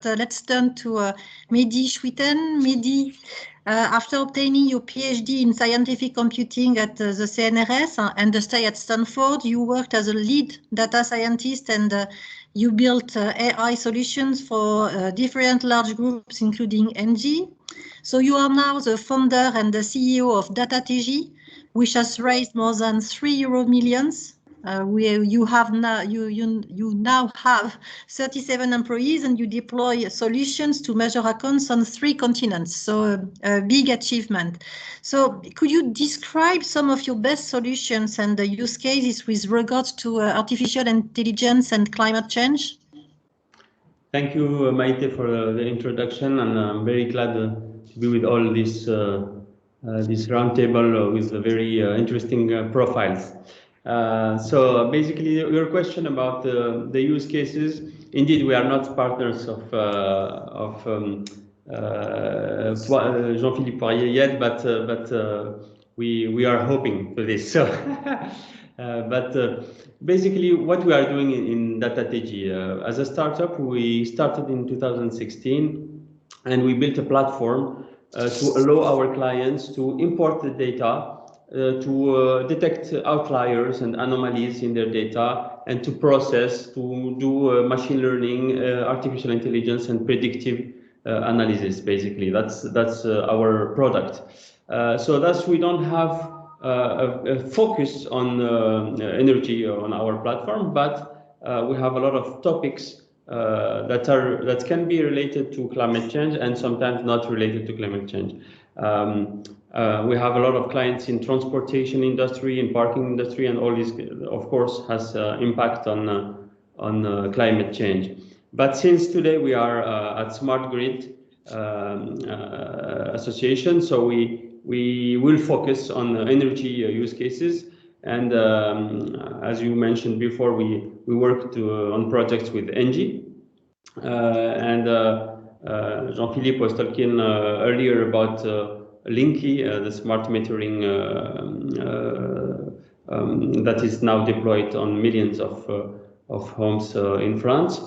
let's turn to Mehdi Chouiten. Mehdi, after obtaining your PhD in scientific computing at the CNRS and the stay at Stanford, you worked as a lead data scientist and you built AI solutions for different large groups, including ENGIE. So you are now the founder and the CEO of DataTG, which has raised more than €3 million. You now have 37 employees and you deploy solutions to major accounts on 3 continents. So a big achievement. So could you describe some of your best solutions and the use cases with regards to artificial intelligence and climate change? Thank you, Maite, for the introduction, and I'm very glad to be with all this roundtable with very interesting profiles. So basically, your question about the use cases, indeed, we are not partners of Jean-Philippe Poirier yet, but we are hoping for this. So, basically, what we are doing in DataTG, as a startup, we started in 2016, and we built a platform to allow our clients to import the data, to detect outliers and anomalies in their data, and to process, to do machine learning, artificial intelligence, and predictive analysis. Basically, that's our product. So thus we don't have a focus on energy on our platform, but we have a lot of topics that can be related to climate change and sometimes not related to climate change. We have a lot of clients in transportation industry, in parking industry, and all this, of course, has impact on climate change. But since today we are at Smart Grid Association, so we will focus on energy use cases. And as you mentioned before, we worked on projects with ENGIE. And Jean-Philippe was talking earlier about Linky, the smart metering that is now deployed on millions of homes in France.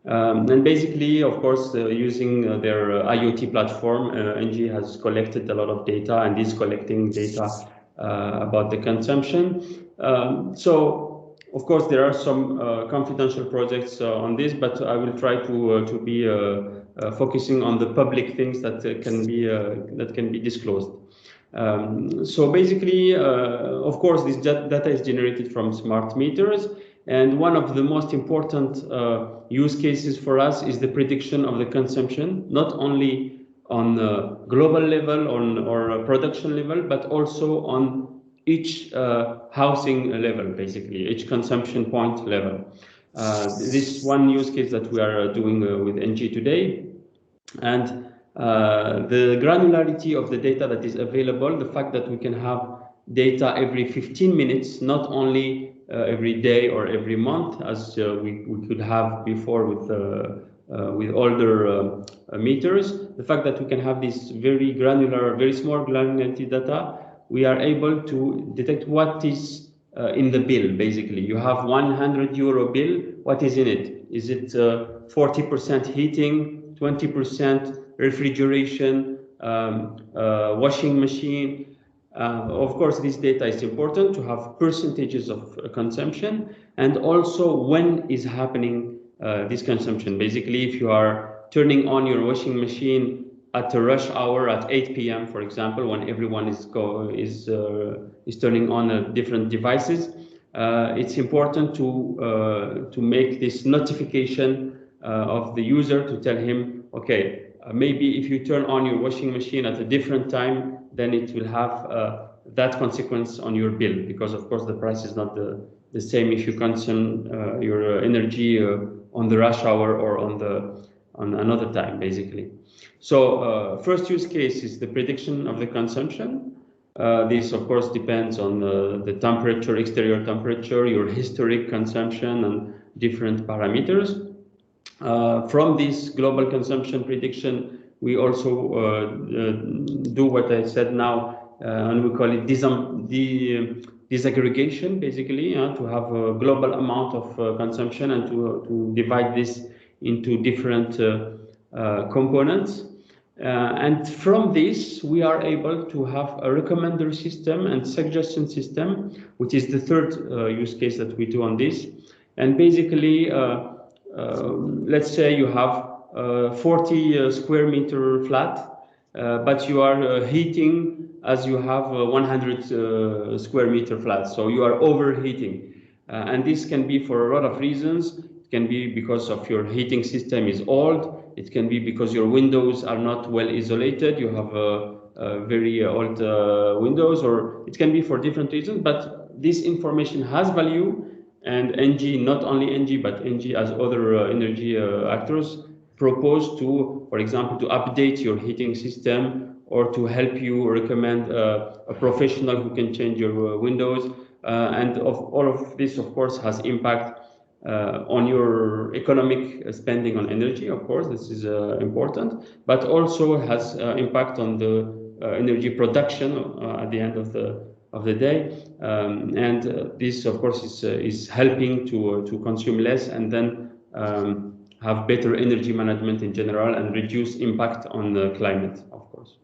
And basically, of course, using their IoT platform, ENGIE has collected a lot of data and is collecting data about the consumption. So, of course, there are some confidential projects on this, but I will try to be focusing on the public things that can be disclosed. So basically, of course, this data is generated from smart meters, and one of the most important use cases for us is the prediction of the consumption, not only on a global level or production level, but also on each housing level, basically, each consumption point level. This is one use case that we are doing with ENGIE today. And the granularity of the data that is available, the fact that we can have data every 15 minutes, not only every day or every month, as we could have before with older meters. The fact that we can have this very granular, very small granularity data, we are able to detect what is in the bill. Basically, you have €100 bill. What is in it? Is it 40% heating, 20% refrigeration, washing machine? Of course, this data is important to have percentages of consumption, and also when is happening this consumption. Basically, if you are turning on your washing machine at a rush hour at 8 p.m., for example, when everyone is turning on different devices, it's important to make this notification of the user to tell him, okay, maybe if you turn on your washing machine at a different time, then it will have that consequence on your bill, because of course the price is not the same if you consume your energy on the rush hour or on another time, basically. So first use case is the prediction of the consumption. This of course depends on the temperature, exterior temperature, your historic consumption, and different parameters. From this global consumption prediction, we also do what I said now, and we call it disaggregation, basically, to have a global amount of consumption and to divide this into different components. And from this, we are able to have a recommender system and suggestion system, which is the third use case that we do on this. And basically, let's say you have 40 square meter flat, but you are heating as you have 100 square meter flat. So you are overheating. And this can be for a lot of reasons. It can be because of your heating system is old. It can be because your windows are not well isolated. You have very old windows, or it can be for different reasons. But this information has value, and ENGIE, not only ENGIE, but ENGIE as other energy actors, propose to, for example, to update your heating system or to help you recommend a professional who can change your windows. And all of this, of course, has impact on your economic spending on energy. Of course, this is important, but also has impact on the energy production at the end of the day. And this, of course, is helping to consume less and then have better energy management in general and reduce impact on the climate, of course.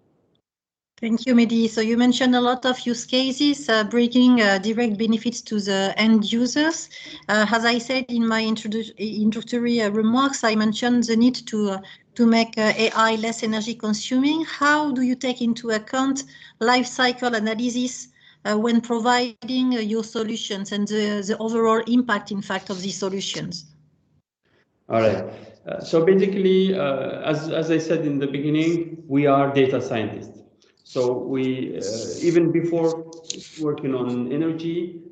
Thank you, Mehdi. So you mentioned a lot of use cases bringing direct benefits to the end users. As I said in my introductory remarks, I mentioned the need to make AI less energy consuming. How do you take into account life cycle analysis when providing your solutions and the overall impact, in fact, of these solutions? All right. So basically, as I said in the beginning, we are data scientists. So we, even before working on energy,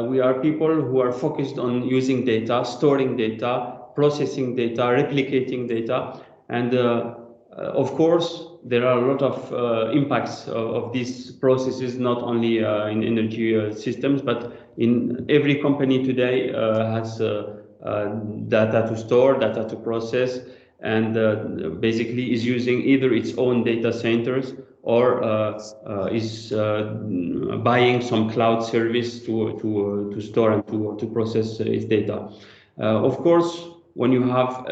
we are people who are focused on using data, storing data, processing data, replicating data. And of course, there are a lot of impacts of these processes, not only in energy systems, but in every company today has data to store, data to process, and basically is using either its own data centers or is buying some cloud service to store and to process its data. Of course, when you have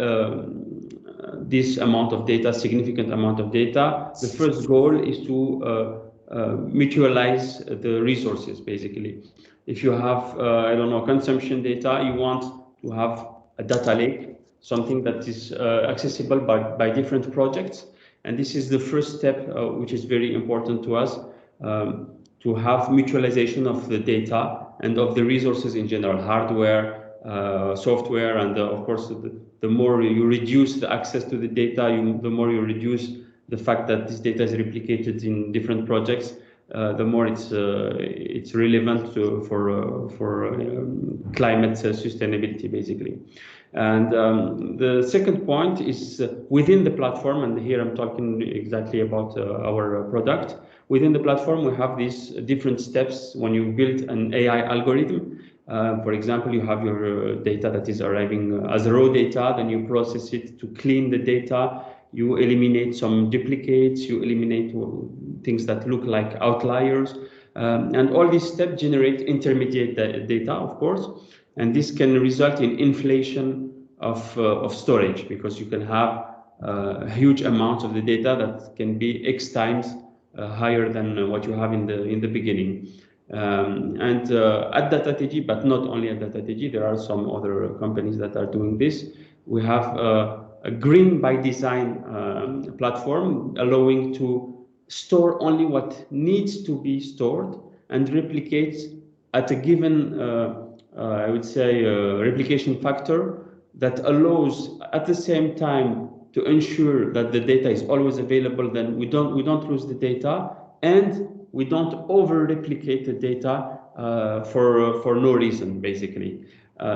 this amount of data, significant amount of data, the first goal is to mutualize the resources, basically. If you have, I don't know, consumption data, you want to have a data lake, something that is accessible by different projects. And this is the first step, which is very important to us, to have mutualization of the data and of the resources in general, hardware, software, and of course, the more you reduce the access to the data, the more you reduce the fact that this data is replicated in different projects, the more it's relevant for climate sustainability, basically. And the second point is within the platform, and here I'm talking exactly about our product. Within the platform, we have these different steps when you build an AI algorithm. For example, you have your data that is arriving as raw data, then you process it to clean the data, you eliminate some duplicates, you eliminate things that look like outliers, and all these steps generate intermediate data, of course. And this can result in inflation of storage, because you can have huge amounts of the data that can be X times higher than what you have in the beginning. And at DataTG, but not only at DataTG, there are some other companies that are doing this. We have a green by design platform allowing to store only what needs to be stored and replicate at a given I would say replication factor that allows at the same time to ensure that the data is always available. Then we don't lose the data, and we don't over replicate the data for no reason, basically.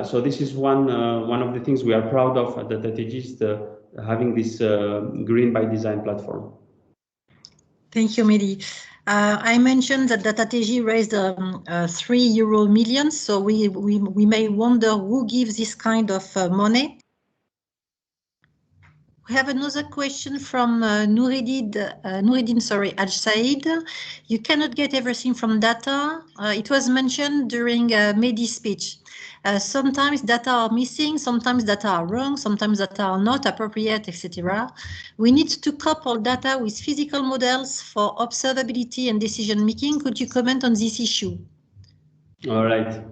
So this is one of the things we are proud of at DataTG, is having this green by design platform. Thank you, Mehdi. I mentioned that DataTG raised €3 million, so we may wonder who gives this kind of money. We have another question from Noureddin Al Said. You cannot get everything from data. It was mentioned during Mehdi's speech. Sometimes data are missing, sometimes data are wrong, sometimes data are not appropriate, etc. We need to couple data with physical models for observability and decision making. Could you comment on this issue? All right.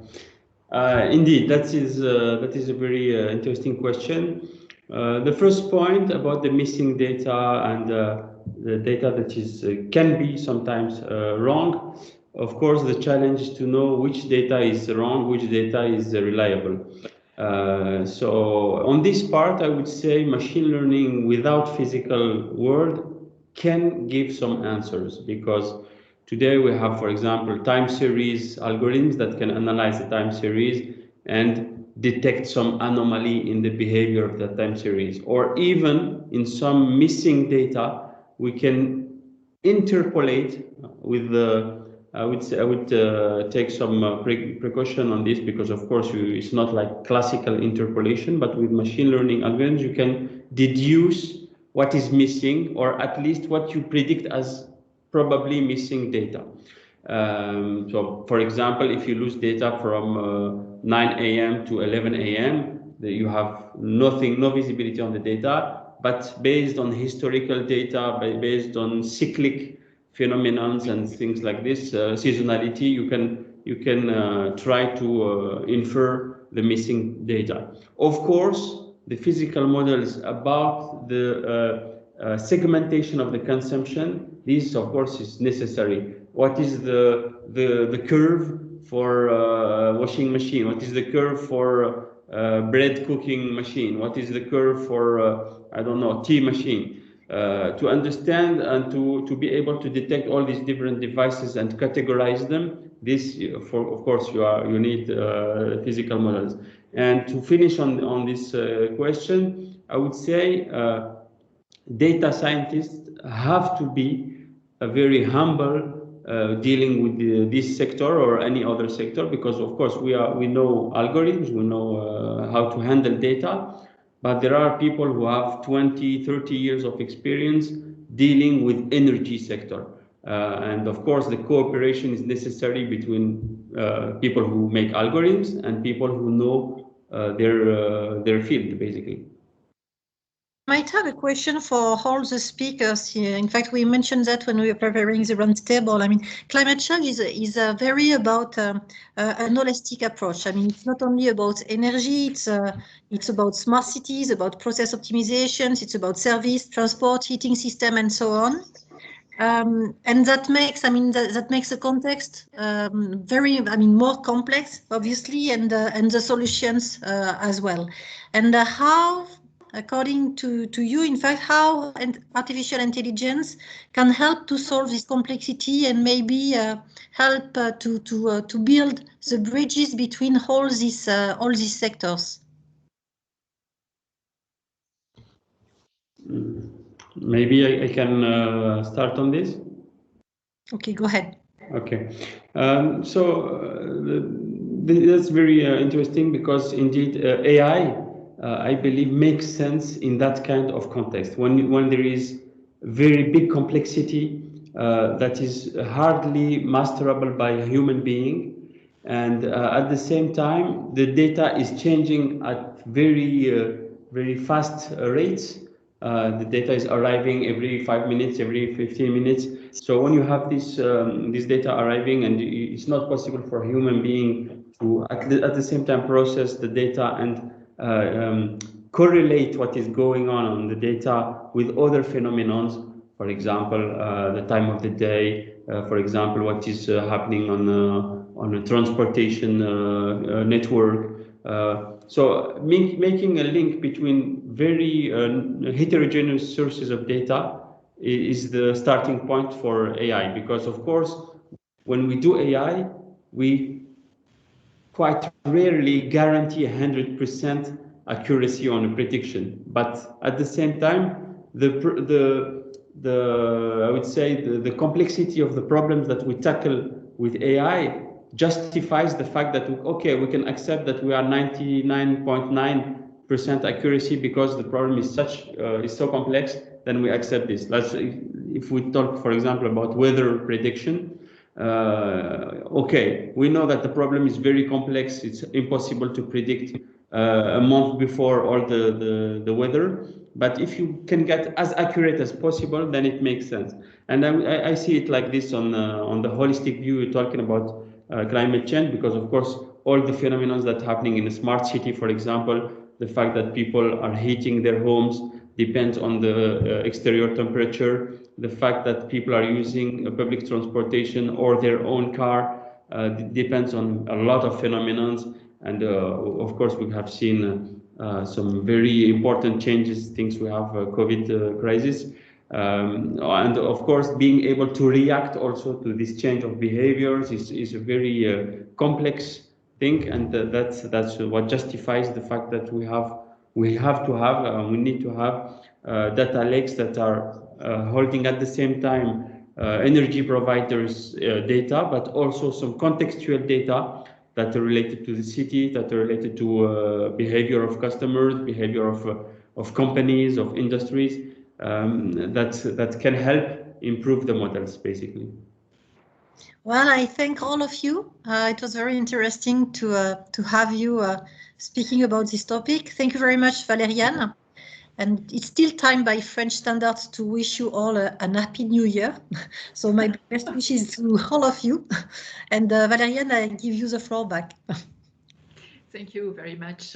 Indeed, that is a very interesting question. The first point about the missing data and the data that is can be sometimes wrong. Of course, the challenge is to know which data is wrong, which data is reliable. So on this part, I would say machine learning without physical world can give some answers, because today we have, for example, time series algorithms that can analyze the time series and detect some anomaly in the behavior of the time series. Or even in some missing data, we can interpolate with the, I would take some precaution on this, because of course it's not like classical interpolation, but with machine learning algorithms you can deduce what is missing, or at least what you predict as probably missing data. So for example, if you lose data from 9 a.m. to 11 a.m., you have no visibility on the data, but based on historical data, based on cyclic phenomena and things like this, seasonality, you can try to infer the missing data. Of course, the physical models about the segmentation of the consumption, this of course is necessary. What is the curve for washing machine? What is the curve for bread cooking machine? What is the curve for I don't know, tea machine? To understand and to be able to detect all these different devices and categorize them, this of course you need physical models. And to finish on this question, I would say data scientists have to be very humble dealing with this sector or any other sector, because of course we know algorithms, we know how to handle data, but there are people who have 20, 30 years of experience dealing with energy sector. And of course the cooperation is necessary between people who make algorithms and people who know their field, basically. I might have a question for all the speakers here. In fact, we mentioned that when we were preparing the roundtable. I mean, climate change is very about an holistic approach. I mean, it's not only about energy, it's about smart cities, about process optimizations, it's about service, transport, heating system, and so on. And that makes, that makes the context very, more complex, obviously, and the solutions as well. And how, according to you, in fact, how artificial intelligence can help to solve this complexity and maybe help to build the bridges between all these sectors? Maybe I can start on this. Okay, go ahead. Okay, that's very interesting, because indeed AI, I believe, makes sense in that kind of context when there is very big complexity that is hardly masterable by a human being, and at the same time the data is changing at very fast rates. The data is arriving every 5 minutes, every 15 minutes. So when you have this data arriving, and it's not possible for a human being to at the same time process the data and correlate what is going on the data with other phenomena, for example, the time of the day, for example, what is happening on a transportation network. So making a link between very heterogeneous sources of data is the starting point for AI, because of course when we do AI, we quite rarely guarantee 100% accuracy on a prediction, but at the same time I would say the complexity of the problems that we tackle with AI justifies the fact that okay, we can accept that we are 99.9 100% accuracy because the problem is so complex, then we accept this. If we talk, for example, about weather prediction, okay, we know that the problem is very complex. It's impossible to predict a month before all the weather. But if you can get as accurate as possible, then it makes sense. And I see it like this on the holistic view. You're talking about climate change, because of course all the phenomena that are happening in a smart city, for example, the fact that people are heating their homes depends on the exterior temperature. The fact that people are using public transportation or their own car depends on a lot of phenomena. And of course, we have seen some very important changes since we have COVID crisis. And of course, being able to react also to this change of behaviors is a very complex thing, and that's what justifies the fact that we need to have data lakes that are holding at the same time energy providers' data, but also some contextual data that are related to the city, that are related to behavior of customers, behavior of companies, of industries, that can help improve the models, basically. Well, I thank all of you. It was very interesting to have you speaking about this topic. Thank you very much, Valériane. And it's still time by French standards to wish you all an happy new year. So my best wishes to all of you. And Valériane, I give you the floor back. Thank you very much.